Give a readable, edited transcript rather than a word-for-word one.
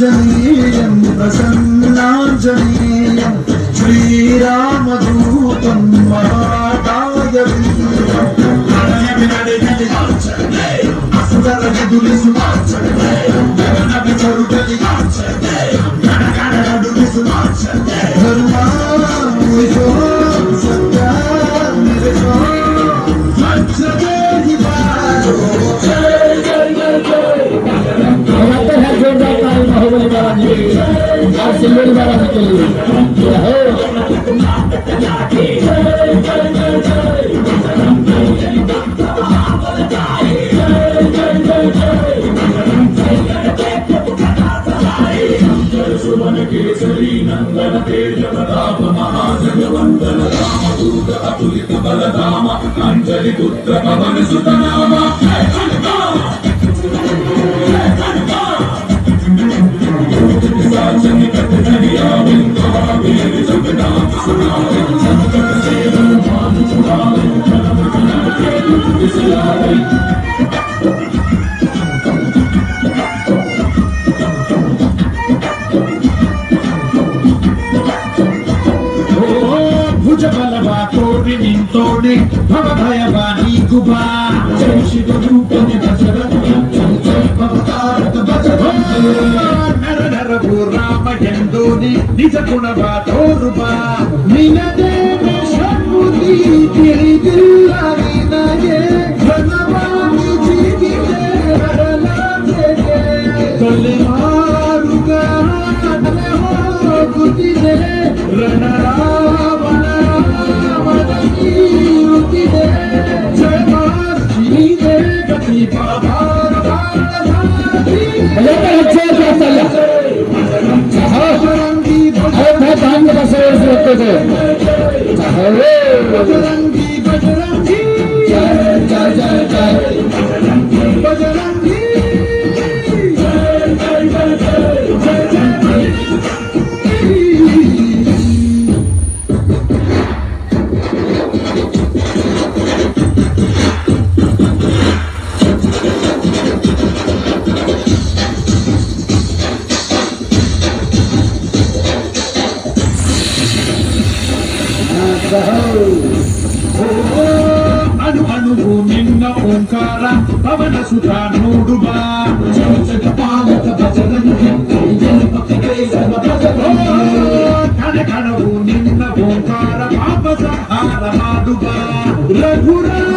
आञ्जनेयं प्रसन्नाञ्जनेयं श्रीरामदूतं महाकायवीरम् केसरी नंदन तेज प्रताप महाजगवंदन रामदूत अतुलित बलधाम अंजलि पुत्र पवन सुत नाम निकट धरिया वीर जगन्नाथ सुनावे संकट से हनुमान छुड़ावे निंतोड़े भव भयवानी गुबा जय शिव रूपने बजरंगी जय जय भवतारक बजरंगी नर नर भू राम यंदोनी निज गुणवा तोरुबा निनदे में शक्ति तेरी दिल्लारी नये धनवानी जीगी हरला तेरे तले मारुगा तले हो बुद्धि दे रणरावण बजरंगी बजरंगी जय जय जय जय बजरंगी जय जय जय जय जय ಅನು ಅನುವು ನಿನ್ನ ಓಂಕಾರ ಪವನ ಸುತ ನೋಡುವ ಪಾಲಕ ಬಜರಂಗಿ ಕಣ ಕಣವು ನಿನ್ನ ಓಂಕಾರ ಪಾಪ ಸಂಹಾರ ಮಾಡುವ ರಘುರ